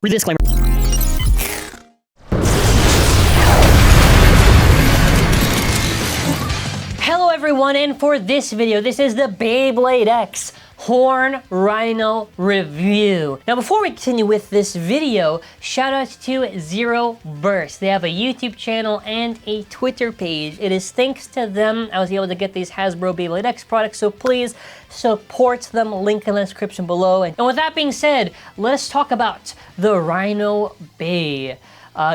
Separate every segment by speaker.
Speaker 1: Read the disclaimer. Hello everyone, and for this video, this is the Beyblade X Horn Rhino review. Now before we continue with this video, shout out to Zero Burst. They have a YouTube channel and a Twitter page. It is thanks to them I was able to get these Hasbro Beyblade X products, so please support them, link in the description below. And with that being said, let's talk about the Rhino Bey.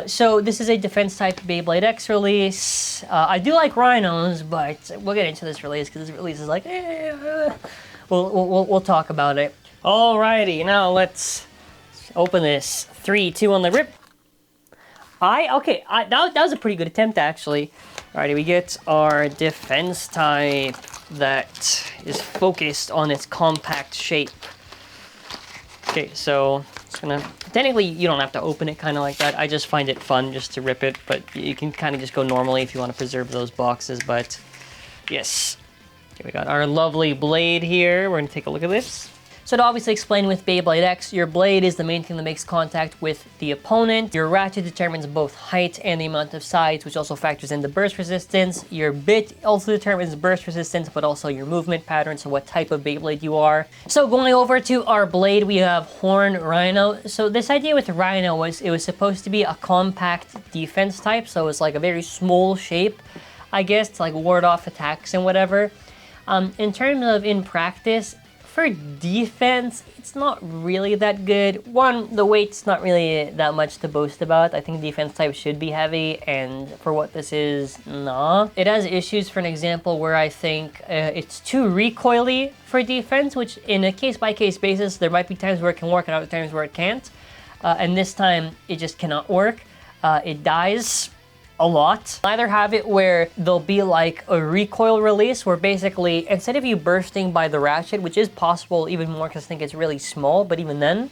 Speaker 1: So this is a defense type Beyblade X release. I do like rhinos, but we'll get into this release because this release is like, we'll talk about it. Alrighty, now let's open this. 3, 2, on the rip. That was a pretty good attempt actually. Alrighty, we get our defense type that is focused on its compact shape. Okay, so it's gonna, technically you don't have to open it kind of like that. I just find it fun just to rip it, but you can kind of just go normally if you want to preserve those boxes, but yes. Okay, we got our lovely blade here. We're gonna take a look at this. So to obviously explain with Beyblade X, your blade is the main thing that makes contact with the opponent. Your ratchet determines both height and the amount of sides, which also factors in the burst resistance. Your bit also determines burst resistance, but also your movement pattern, so what type of Beyblade you are. So going over to our blade, we have Horn Rhino. So this idea with Rhino was it was supposed to be a compact defense type, so it's like a very small shape, I guess, to like ward off attacks and whatever. In terms of in practice, for defense, it's not really that good. One, the weight's not really that much to boast about. I think defense type should be heavy, and for what this is, nah. It has issues, for an example, where I think it's too recoily for defense, which in a case-by-case basis, there might be times where it can work and other times where it can't. And this time, it just cannot work. It dies a lot. Either have it where there'll be like a recoil release where basically instead of you bursting by the ratchet, which is possible even more because I think it's really small, but even then,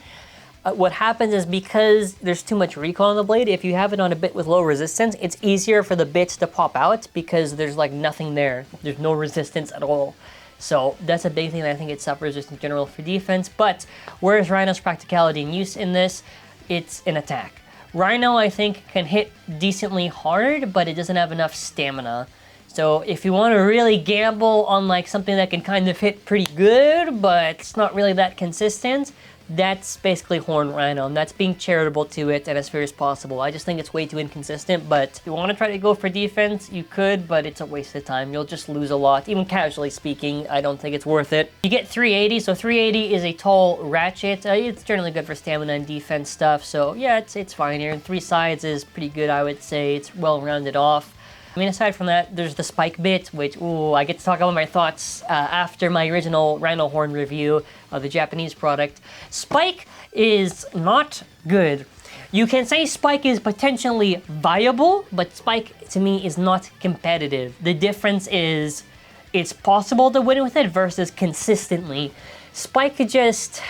Speaker 1: what happens is because there's too much recoil on the blade, if you have it on a bit with low resistance, it's easier for the bits to pop out because there's like nothing there. There's no resistance at all. So that's a big thing that I think it suffers just in general for defense. But whereas Rhino's practicality and use in this, it's an attack. Rhino, I think, can hit decently hard, but it doesn't have enough stamina. So if you want to really gamble on like something that can kind of hit pretty good, but it's not really that consistent, that's basically Horn Rhino, and that's being charitable to it and as fair as possible. I just think it's way too inconsistent, but if you want to try to go for defense, you could, but it's a waste of time. You'll just lose a lot. Even casually speaking, I don't think it's worth it. You get 380, so 380 is a tall ratchet. It's generally good for stamina and defense stuff, so yeah, it's fine here. And 3 sides is pretty good, I would say. It's well rounded off. I mean, aside from that, there's the spike bit, which, ooh, I get to talk about my thoughts after my original Rhino Horn review of the Japanese product. Spike is not good. You can say Spike is potentially viable, but Spike, to me, is not competitive. The difference is it's possible to win with it versus consistently. Spike just...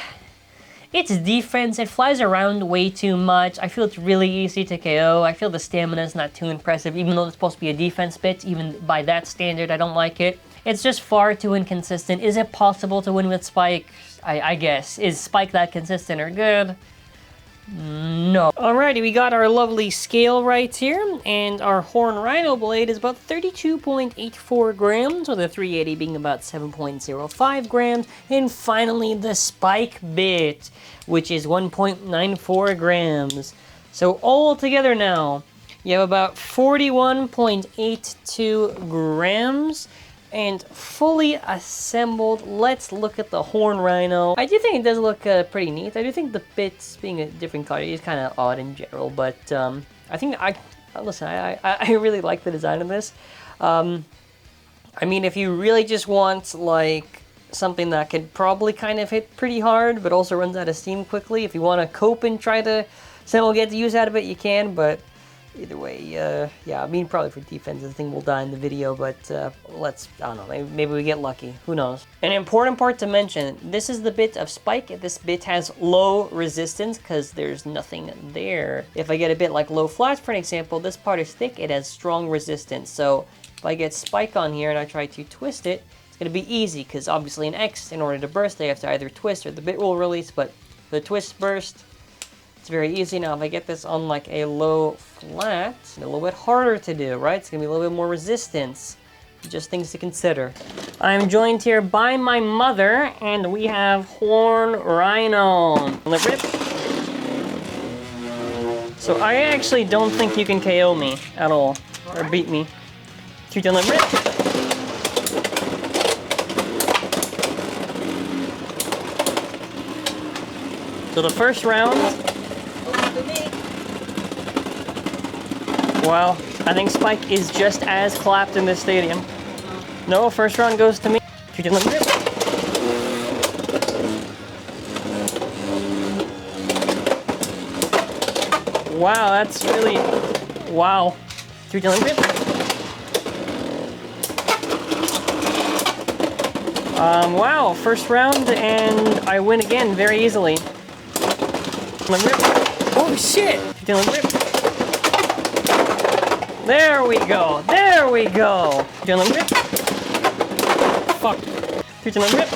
Speaker 1: It's defense, it flies around way too much. I feel it's really easy to KO. I feel the stamina is not too impressive, even though it's supposed to be a defense bit. Even by that standard, I don't like it. It's just far too inconsistent. Is it possible to win with Spike? I guess. Is Spike that consistent or good? No. Alrighty, we got our lovely scale right here, and our Horn Rhino blade is about 32.84 grams, with the 380 being about 7.05 grams, and finally the spike bit, which is 1.94 grams. So all together now, you have about 41.82 grams, and fully assembled. Let's look at the Horn Rhino. I do think it does look pretty neat. I do think the bits being a different color is kind of odd in general, but I think I really like the design of this. I mean, if you really just want like something that could probably kind of hit pretty hard, but also runs out of steam quickly, if you want to cope and try to somehow get the use out of it, you can, but either way, yeah, I mean, probably for defense, the thing will die in the video, but I don't know, maybe we get lucky. Who knows? An important part to mention, this is the bit of spike. This bit has low resistance because there's nothing there. If I get a bit like low flats, for an example, this part is thick, it has strong resistance. So if I get spike on here and I try to twist it, it's going to be easy because obviously in X, in order to burst, they have to either twist or the bit will release, but the twist burst, It's very easy now. If I get this on like a low flat, it's a little bit harder to do, right? It's gonna be a little bit more resistance. Just things to consider. I'm joined here by my mother, and we have Horn Rhino. Let rip. So I actually don't think you can KO me at all, or beat me. Two down, let rip. So the first round. Wow, I think Spike is just as clapped in this stadium. No, first round goes to me. Two down, let rip. Wow, that's really, wow. Three down, rip. Wow, first round, and I win again very easily. Rip. Oh shit! Three down, rip. There we go, there we go. Three down, rip. Fuck. Three down, rip.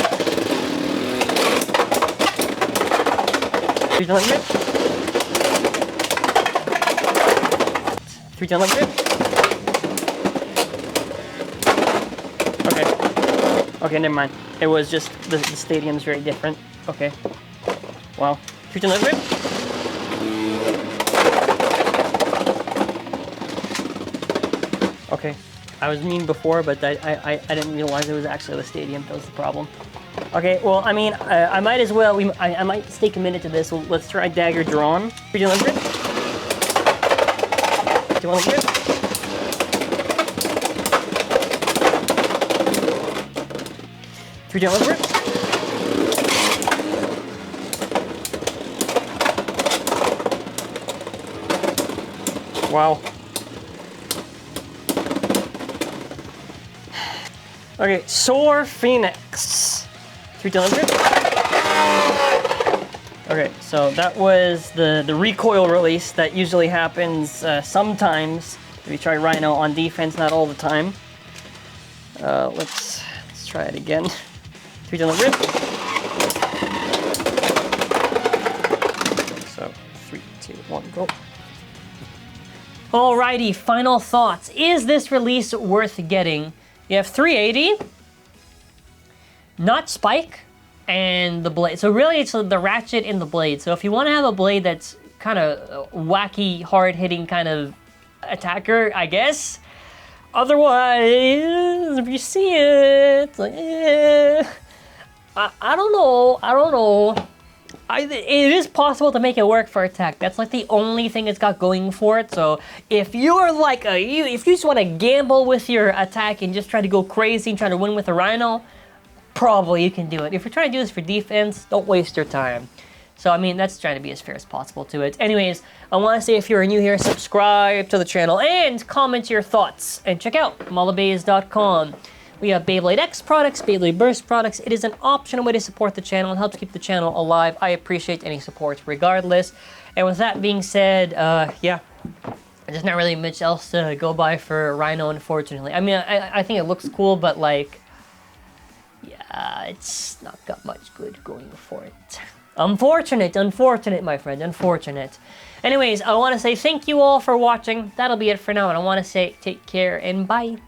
Speaker 1: Three down, rip. Three down, rip. Okay. Okay, never mind. It was just the stadium's very different. Okay. Wow. Three down, rip. Okay. I was mean before, but I didn't realize it was actually the stadium that was the problem. Okay, well, I mean, I might as well, I might stay committed to this. So let's try dagger drawn. Three down, rip. Do you want to rip? Three down, rip. Wow. Okay, Soar Phoenix. Three down, rip. Okay, so that was the recoil release that usually happens sometimes if you try Rhino on defense, not all the time. Let's try it again. Three down, rip. So 3, 2, 1, go. Alrighty, final thoughts. Is this release worth getting? You have 380, not Spike, and the blade. So really it's the ratchet and the blade. So if you want to have a blade that's kind of wacky, hard-hitting kind of attacker, I guess. Otherwise, if you see it, it's like, I don't know. It is possible to make it work for attack. That's like the only thing it's got going for it. So if you're like if you just want to gamble with your attack and just try to go crazy and try to win with a Rhino, probably you can do it. If you're trying to do this for defense, don't waste your time. So I mean, that's trying to be as fair as possible to it. Anyways, I want to say if you're new here, subscribe to the channel and comment your thoughts. And check out molabays.com. We have Beyblade X products, Beyblade Burst products. It is an optional way to support the channel and helps keep the channel alive. I appreciate any support regardless. And with that being said, yeah, there's not really much else to go by for Rhino, unfortunately. I mean, I think it looks cool, but like, yeah, it's not got much good going for it. Unfortunate, my friend, unfortunate. Anyways, I want to say thank you all for watching. That'll be it for now, and I want to say take care and bye.